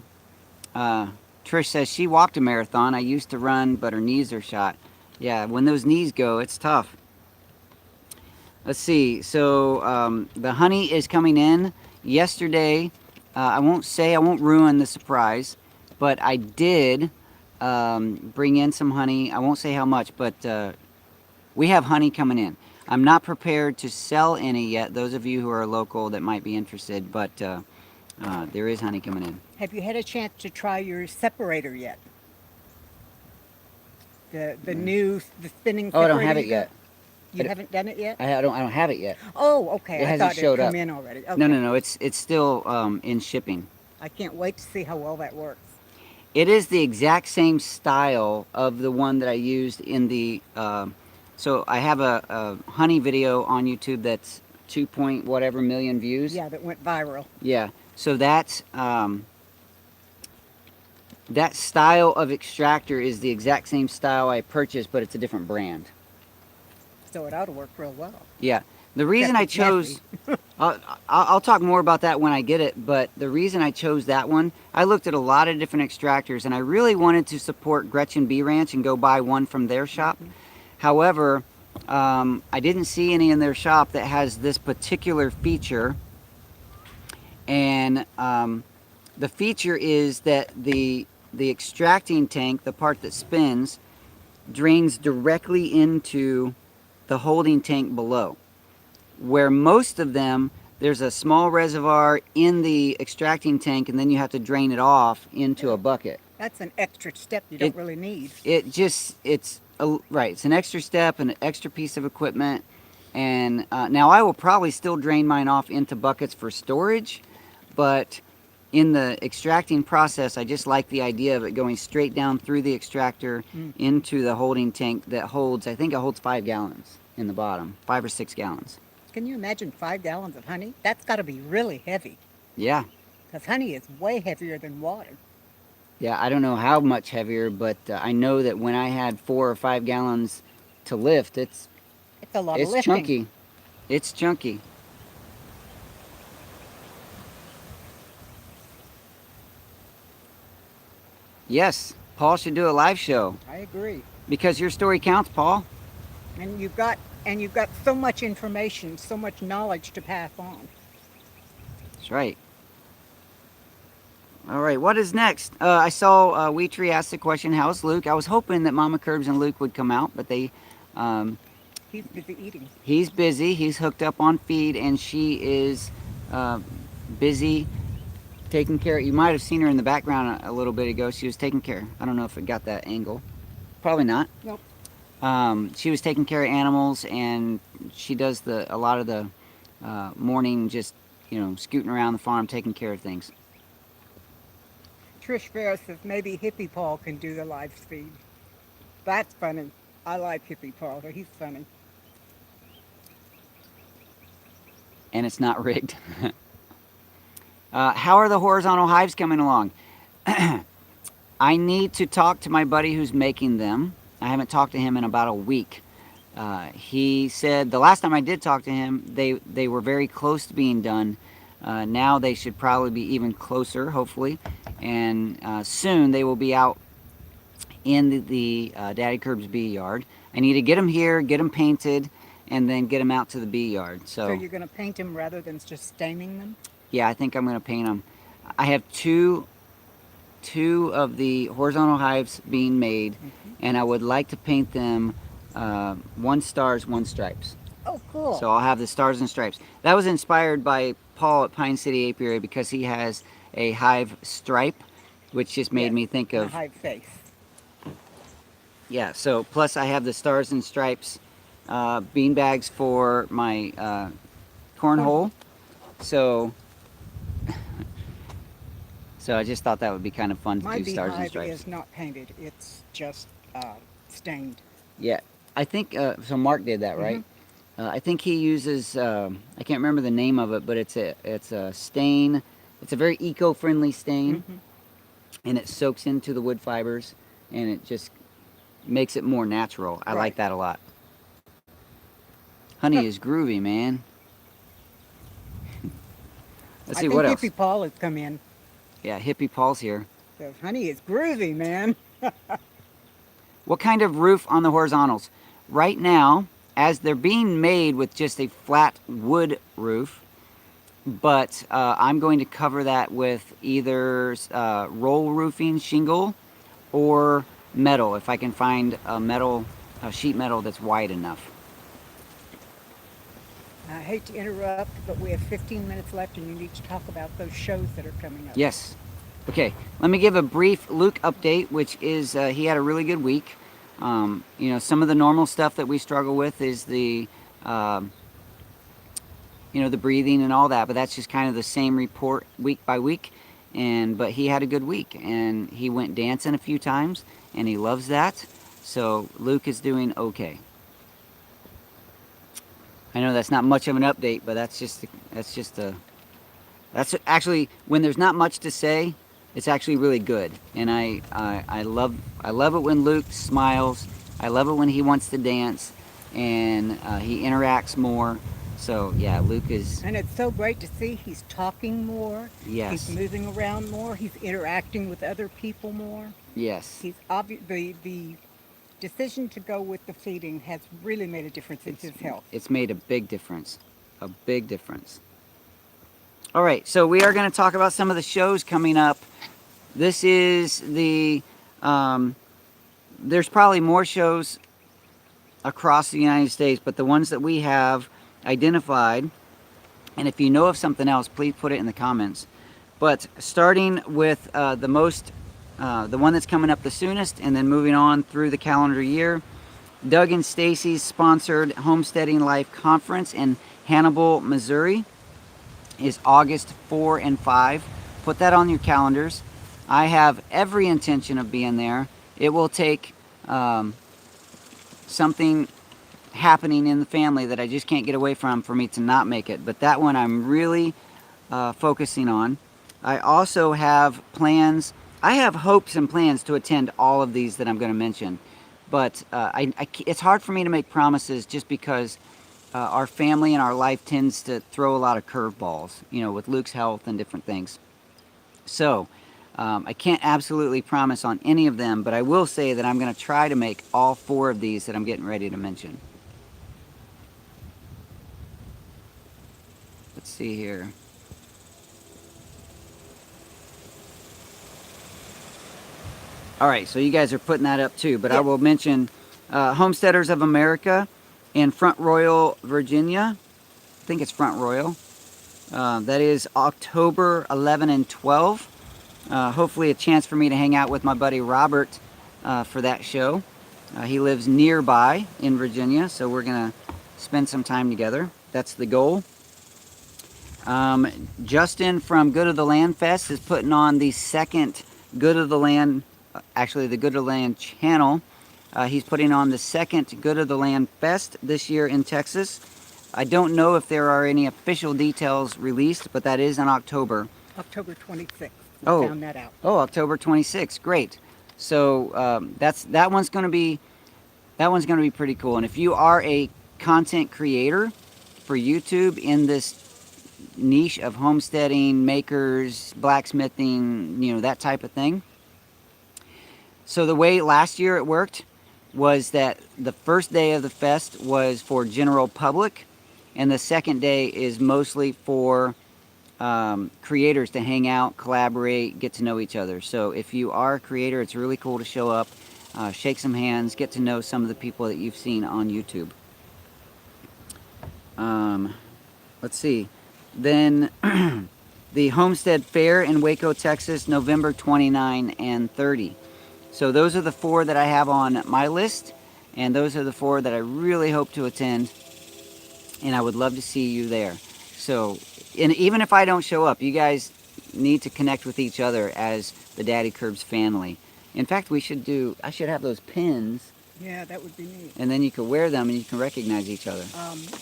Trish says she walked a marathon. I used to run, but her knees are shot. Yeah, when those knees go, it's tough. Let's see. So the honey is coming in. Yesterday, I won't ruin the surprise, but I did bring in some honey. I won't say how much, but we have honey coming in. I'm not prepared to sell any yet. Those of you who are local that might be interested, but there is honey coming in. Have you had a chance to try your separator yet? The spinning separator. Oh, I don't have it yet. You haven't done it yet? I don't have it yet. Oh, okay. It I hasn't thought showed it had up. come in already. Okay. No. It's still in shipping. I can't wait to see how well that works. It is the exact same style of the one that I used in the. So I have a honey video on YouTube that's 2 point whatever million views. Yeah, that went viral. Yeah. So that's that style of extractor is the exact same style I purchased, but it's a different brand. So it ought to work real well. Yeah. The reason I chose, I'll talk more about that when I get it, but the reason I chose that one, I looked at a lot of different extractors, and I really wanted to support Gretchen Bee Ranch and go buy one from their shop. However, I didn't see any in their shop that has this particular feature, and the feature is that the extracting tank, the part that spins, drains directly into the holding tank below, where most of them there's a small reservoir in the extracting tank, and then you have to drain it off into a bucket. That's an extra step you don't really need. Right, it's an extra step and an extra piece of equipment. And now I will probably still drain mine off into buckets for storage, but in the extracting process, I just like the idea of it going straight down through the extractor into the holding tank that holds, I think it holds 5 gallons in the bottom, 5 or 6 gallons. Can you imagine 5 gallons of honey? That's got to be really heavy. Yeah. Because honey is way heavier than water. Yeah, I don't know how much heavier, but I know that when I had 4 or 5 gallons to lift, it's a lot of lifting. Chunky. It's chunky. Yes, Paul should do a live show. I agree. Because your story counts, Paul. And you've got so much information, so much knowledge to pass on. That's right. All right, what is next? I saw Wheatree ask the question, how's Luke? I was hoping that Mama Curbs and Luke would come out, but they... He's busy eating. He's busy. He's hooked up on feed, and she is busy taking care. You might have seen her in the background a little bit ago. She was taking care. I don't know if it got that angle. Probably not. Nope. She was taking care of animals, and she does a lot of the morning, just scooting around the farm, taking care of things. Trish Weiner says maybe Hippie Paul can do the live feed. That's funny. I like Hippie Paul. He's funny. And it's not rigged. How are the horizontal hives coming along? I need to talk to my buddy who's making them. I haven't talked to him in about a week. He said the last time I did talk to him, they were very close to being done. Now they should probably be even closer, hopefully. And soon they will be out in the Daddykirbs bee yard. I need to get them here, get them painted, and then get them out to the bee yard. So you're going to paint them rather than just staining them? Yeah, I think I'm going to paint them. I have two of the horizontal hives being made, and I would like to paint them 1 stars, 1 stripes. Oh, cool. So I'll have the stars and stripes. That was inspired by Paul at Pine City Apiary because he has a hive stripe, which just made me think of... hive face. Yeah, so plus I have the stars and stripes bean bags for my cornhole. So So I just thought that would be kind of fun to My do Stars and beehive Stripes. is not painted. It's just stained. Yeah, I think so. Mark did that, right? I think he uses I can't remember the name of it, but it's a stain. It's a very eco-friendly stain, and it soaks into the wood fibers, and it just makes it more natural. I like that a lot. Honey is groovy, man. Let's see what else. Hippie Paul has come in. Yeah, Hippie Paul's here. Says, honey is groovy, man. What kind of roof on the horizontals? Right now, as they're being made with just a flat wood roof, but I'm going to cover that with either roll roofing shingle or metal, if I can find a sheet metal that's wide enough. I hate to interrupt, but we have 15 minutes left and you need to talk about those shows that are coming up. Yes. Okay, let me give a brief Luke update, which is he had a really good week. You know, some of the normal stuff that we struggle with is the, you know, the breathing and all that, but that's just kind of the same report week by week. But he had a good week, and he went dancing a few times, and he loves that. So Luke is doing okay. I know that's not much of an update, but that's actually, when there's not much to say, it's actually really good. And I love it when Luke smiles. I love it when he wants to dance, and he interacts more. So yeah, Luke is. And it's so great to see he's talking more. Yes. He's moving around more. He's interacting with other people more. Yes. He's the decision to go with the feeding has really made a difference in his health. It's made a big difference. A big difference. All right, so we are going to talk about some of the shows coming up. This is the, there's probably more shows across the United States, but the ones that we have identified, and if you know of something else, please put it in the comments. But starting with the one that's coming up the soonest, and then moving on through the calendar year, Doug and Stacy's sponsored Homesteading Life Conference in Hannibal, Missouri is August 4 and 5. Put that on your calendars. I have every intention of being there. It will take something happening in the family that I just can't get away from for me to not make it. But that one I'm really focusing on. I also have plans. I have hopes and plans to attend all of these that I'm going to mention. But it's hard for me to make promises just because our family and our life tends to throw a lot of curveballs, you know, with Luke's health and different things. So I can't absolutely promise on any of them, but I will say that I'm going to try to make all 4 of these that I'm getting ready to mention. Let's see here. All right, so you guys are putting that up too, but I will mention Homesteaders of America in Front Royal, Virginia. I think it's Front Royal. That is October 11 and 12. Hopefully a chance for me to hang out with my buddy Robert for that show. He lives nearby in Virginia, so we're going to spend some time together. That's the goal. Justin from Good of the Land Fest is putting on the second Good of the Land, actually the Good of the Land channel. He's putting on the second Good of the Land Fest this year in Texas. I don't know if there are any official details released, but that is in October. October 26th. Oh, found that out. Oh, October 26th. Great. So that one's going to be pretty cool. And if you are a content creator for YouTube in this niche of homesteading, makers, blacksmithing, you know, that type of thing. So the way last year it worked was that the first day of the fest was for general public, and the second day is mostly for creators to hang out, collaborate, get to know each other. So if you are a creator, it's really cool to show up, shake some hands, get to know some of the people that you've seen on YouTube. Let's see. Then the Homestead Fair in Waco, Texas, November 29 and 30. So those are the 4 that I have on my list, and those are the 4 that I really hope to attend, and I would love to see you there. So, and even if I don't show up, you guys need to connect with each other as the Daddykirbs family. In fact, I should have those pins, Yeah, that would be neat. and then you can wear them and you can recognize each other.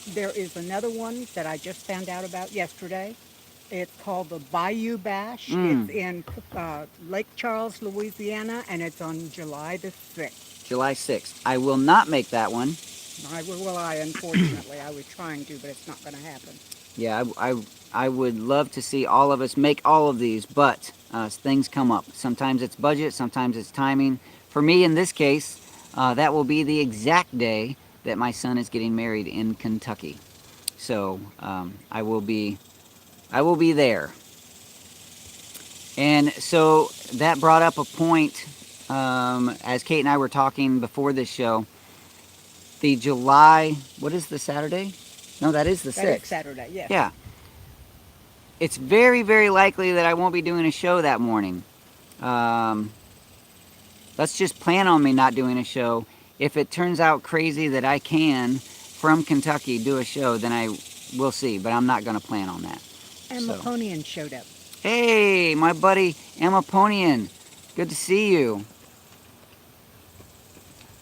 There is another one that I just found out about yesterday. It's called the Bayou Bash. It's in Lake Charles, Louisiana, and it's on July the 6th. July 6th. I will not make that one. Unfortunately. I was trying to, but it's not going to happen. Yeah, I would love to see all of us make all of these, but things come up. Sometimes it's budget, sometimes it's timing. For me, in this case, that will be the exact day that my son is getting married in Kentucky. So I will be there. And so that brought up a point, as Kate and I were talking before this show. The July, what is the Saturday? No, that is the 6th. That is Saturday, yes. Yeah. It's very, very likely that I won't be doing a show that morning. Let's just plan on me not doing a show. If it turns out crazy that I can, from Kentucky, do a show, then we'll see. But I'm not going to plan on that. Amaponian showed up. Hey, my buddy Amaponian. Good to see you.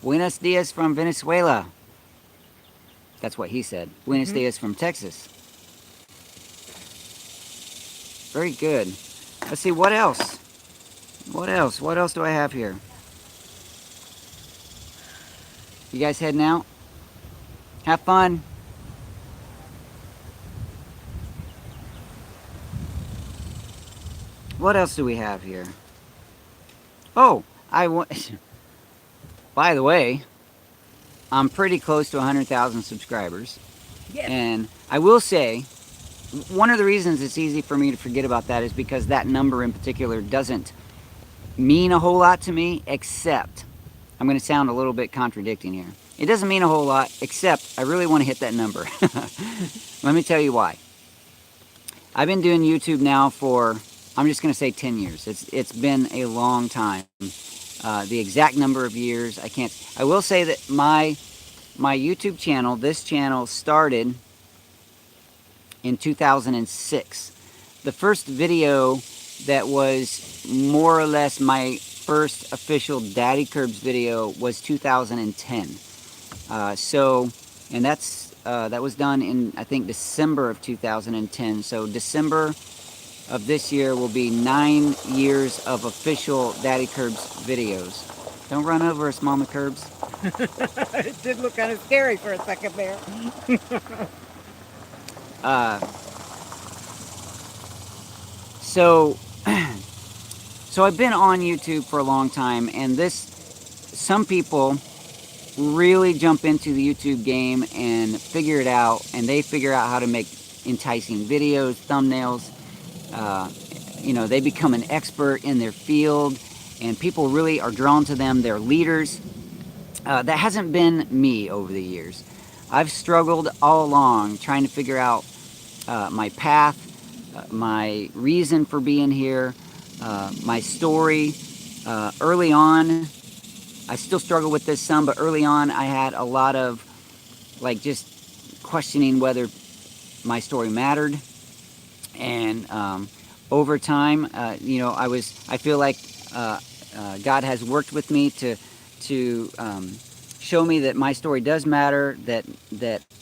Buenos dias from Venezuela. That's what he said. Buenos dias from Texas. Very good. Let's see, what else? What else do I have here? You guys heading out? Have fun. What else do we have here? Oh, by the way, I'm pretty close to 100,000 subscribers. Yes. And I will say, one of the reasons it's easy for me to forget about that is because that number in particular doesn't mean a whole lot to me, except, I'm going to sound a little bit contradicting here. It doesn't mean a whole lot, except I really want to hit that number. Let me tell you why. I've been doing YouTube now for, I'm just going to say 10 years. It's been a long time. The exact number of years, I will say that my YouTube channel, this channel, started in 2006. The first video that was more or less my first official Daddykirbs video was 2010. And that was done in, I think, December of 2010. So December of this year will be 9 years of official Daddykirbs videos. Don't run over us, Mama Kirbs. It did look kind of scary for a second there. So I've been on YouTube for a long time, and some people really jump into the YouTube game and figure it out, and they figure out how to make enticing videos, thumbnails. They become an expert in their field, and people really are drawn to them. They're leaders. That hasn't been me over the years. I've struggled all along trying to figure out my path, my reason for being here, my story. Early on, I still struggle with this some, but early on I had a lot of just questioning whether my story mattered. And over time, I feel like God has worked with me to show me that my story does matter, that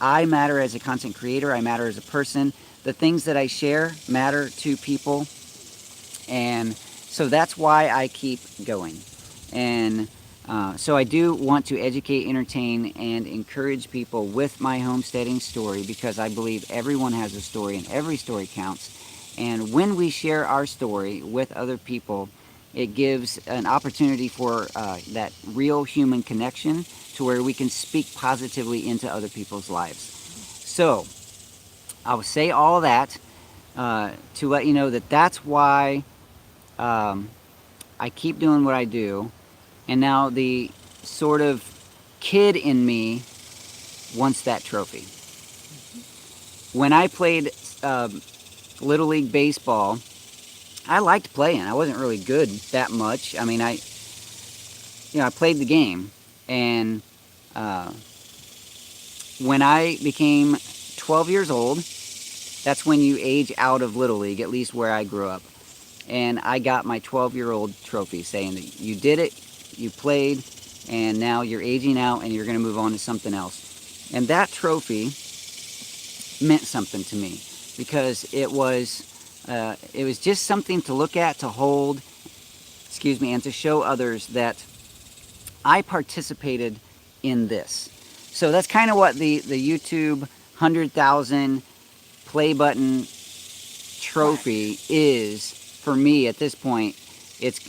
I matter as a content creator, I matter as a person. The things that I share matter to people, and so that's why I keep going. And so I do want to educate, entertain, and encourage people with my homesteading story, because I believe everyone has a story and every story counts. And when we share our story with other people, it gives an opportunity for that real human connection to where we can speak positively into other people's lives. So I will say all that to let you know that that's why I keep doing what I do. And now the sort of kid in me wants that trophy. When I played Little League Baseball, I liked playing. I wasn't really good that much. I mean, I played the game. And when I became 12 years old, that's when you age out of Little League, at least where I grew up. and I got my 12-year-old trophy saying that you did it, you played, and now you're aging out and you're going to move on to something else. And that trophy meant something to me because it was just something to look at, to hold, excuse me, and to show others that I participated in this. So that's kind of what the YouTube 100,000 play button trophy is for me at this point. It's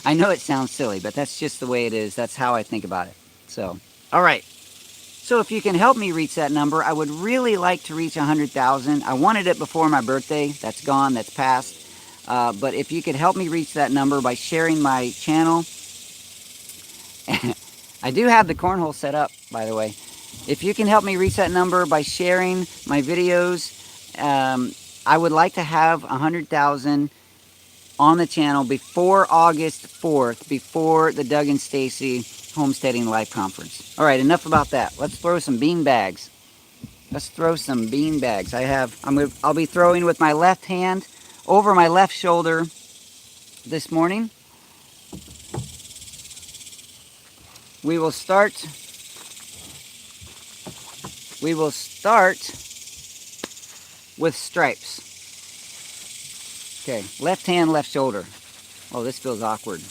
I know it sounds silly, but that's just the way it is. That's how I think about it. So, all right. So if you can help me reach that number, I would really like to reach 100,000. I wanted it before my birthday. That's gone. That's passed. But if you could help me reach that number by sharing my channel. I do have the cornhole set up, by the way. If you can help me reach that number by sharing my videos, I would like to have 100,000 on the channel before August 4th, before the Doug and Stacy Homesteading Live Conference. All right, enough about that. Let's throw some bean bags. Let's throw some bean bags. I'll be throwing with my left hand over my left shoulder this morning. We will start with stripes. Okay, left hand, left shoulder. Oh, this feels awkward.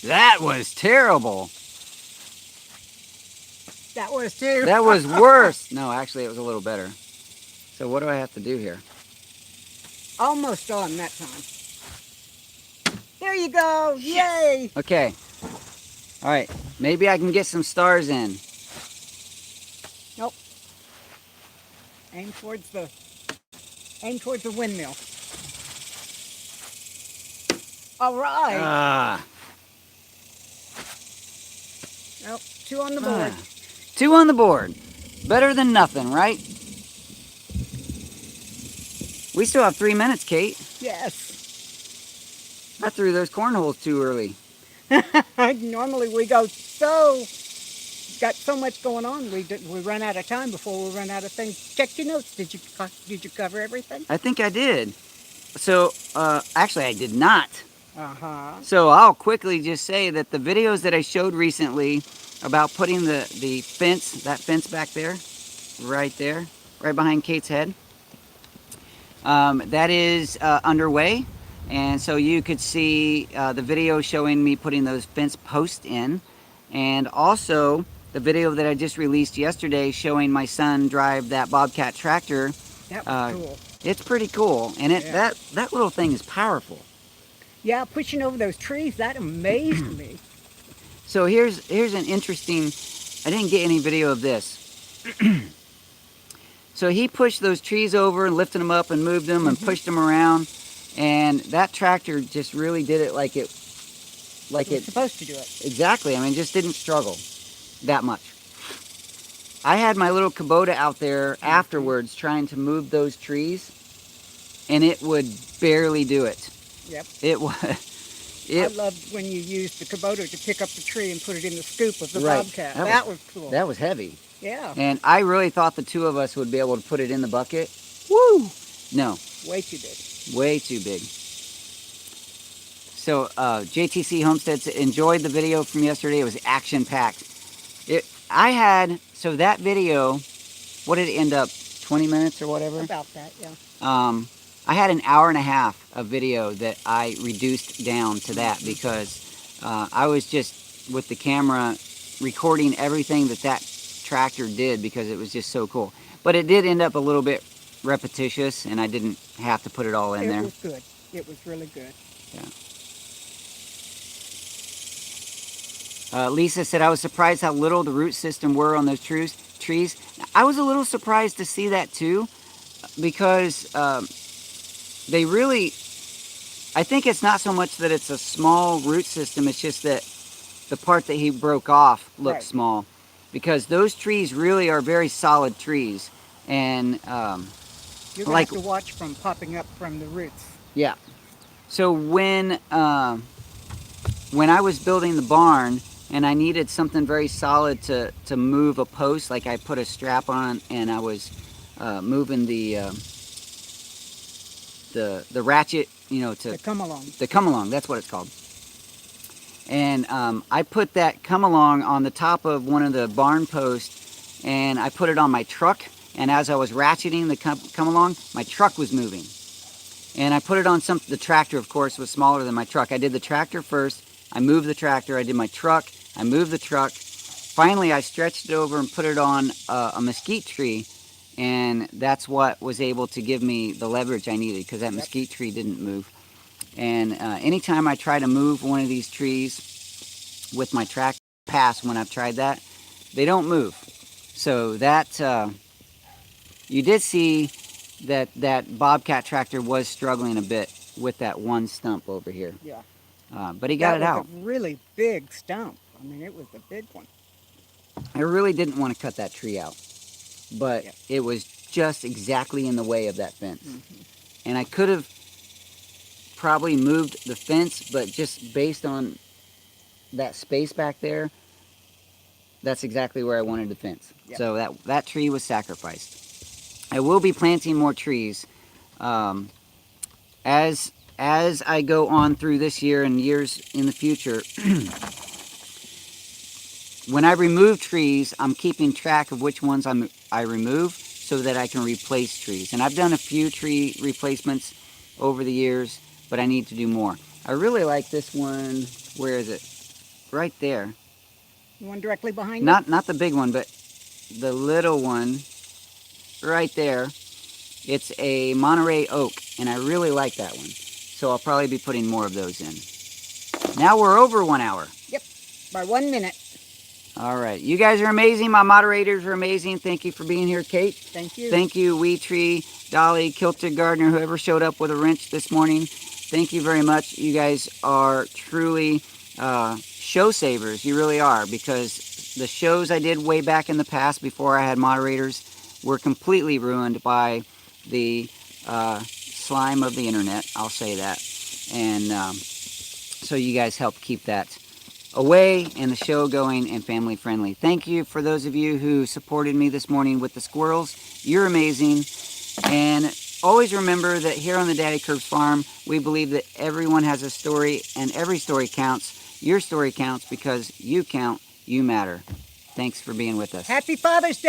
That was terrible. That was too. That was worse. No, actually, it was a little better. So what do I have to do here? Almost on that time. There you go. Yay. Okay. All right. Maybe I can get some stars in. Nope. Aim towards the windmill. All right. Ah. Nope. 2 on the board. 2 on the board. Better than nothing, right? We still have 3 minutes, Kate. Yes. I threw those cornholes too early. Normally we got so much going on. We run out of time before we run out of things. Check your notes. Did you cover everything? I think I did. So actually, I did not. So I'll quickly just say that the videos that I showed recently about putting the fence, that fence back there, right behind Kate's head, that is underway. And so you could see the video showing me putting those fence posts in, and also the video that I just released yesterday showing my son drive that Bobcat tractor. That was cool. It's pretty cool, and that little thing is powerful. Yeah, pushing over those trees, that amazed me. So here's an interesting, I didn't get any video of this. So he pushed those trees over and lifted them up and moved them and pushed them around, and that tractor just really did it like it's supposed to do it. Exactly. I mean, just didn't struggle that much. I had my little Kubota out there afterwards trying to move those trees, and it would barely do it. Yep. I loved when you used the Kubota to pick up the tree and put it in the scoop of the Right. Bobcat. That was cool. That was heavy. Yeah. And I really thought the 2 of us would be able to put it in the bucket. Woo! No. Way too big. Way too big. So JTC Homesteads enjoyed the video from yesterday. It was action-packed. So that video, what did it end up, 20 minutes or whatever? About that, yeah. I had an hour and a half of video that I reduced down to that because I was just with the camera recording everything that tractor did because it was just so cool. But it did end up a little bit repetitious, and I didn't have to put it all in there. It was good. It was really good. Yeah. Lisa said, I was surprised how little the root system were on those trees. I was a little surprised to see that too, because they really, I think it's not so much that it's a small root system, it's just that the part that he broke off looked small, because those trees really are very solid trees, and you're gonna have to watch from popping up from the roots. Yeah. So when I was building the barn and I needed something very solid to move a post, like I put a strap on and I was moving the the ratchet, you know, to The come along. the come along. That's what it's called. And I put that come along on the top of one of the barn posts, and I put it on my truck. And as I was ratcheting the come along, my truck was moving. And I put it on the tractor, of course, was smaller than my truck. I did the tractor first. I moved the tractor. I did my truck. I moved the truck. Finally, I stretched it over and put it on a mesquite tree. And that's what was able to give me the leverage I needed, because that mesquite tree didn't move. And anytime I try to move one of these trees with my tractor pass, when I've tried that, they don't move. So that, you did see that Bobcat tractor was struggling a bit with that one stump over here. Yeah. But he got it out. That was a really big stump. I mean, it was a big one. I really didn't want to cut that tree out, but it was just exactly in the way of that fence. Mm-hmm. And I could have probably moved the fence, but just based on that space back there, that's exactly where I wanted the fence. Yep. So that tree was sacrificed. I will be planting more trees as I go on through this year and years in the future. When I remove trees, I'm keeping track of which ones I remove so that I can replace trees. And I've done a few tree replacements over the years, but I need to do more. I really like this one. Where is it? Right there. The one directly behind you? Not the big one, but the little one right there. It's a Monterey oak, and I really like that one. So I'll probably be putting more of those in. Now we're over 1 hour. Yep, by 1 minute. All right. You guys are amazing. My moderators are amazing. Thank you for being here, Kate. Thank you. Thank you, Wee Tree, Dolly, Kilted Gardener, whoever showed up with a wrench this morning. Thank you very much. You guys are truly show savers. You really are, because the shows I did way back in the past before I had moderators were completely ruined by the slime of the internet. I'll say that. And so you guys help keep that away and the show going and family friendly. Thank you for those of you who supported me this morning with the squirrels. You're amazing. And always remember that here on the Daddykirbs farm, we believe that everyone has a story, and every story counts. Your story counts because you count, you matter. Thanks for being with us. Happy Father's Day.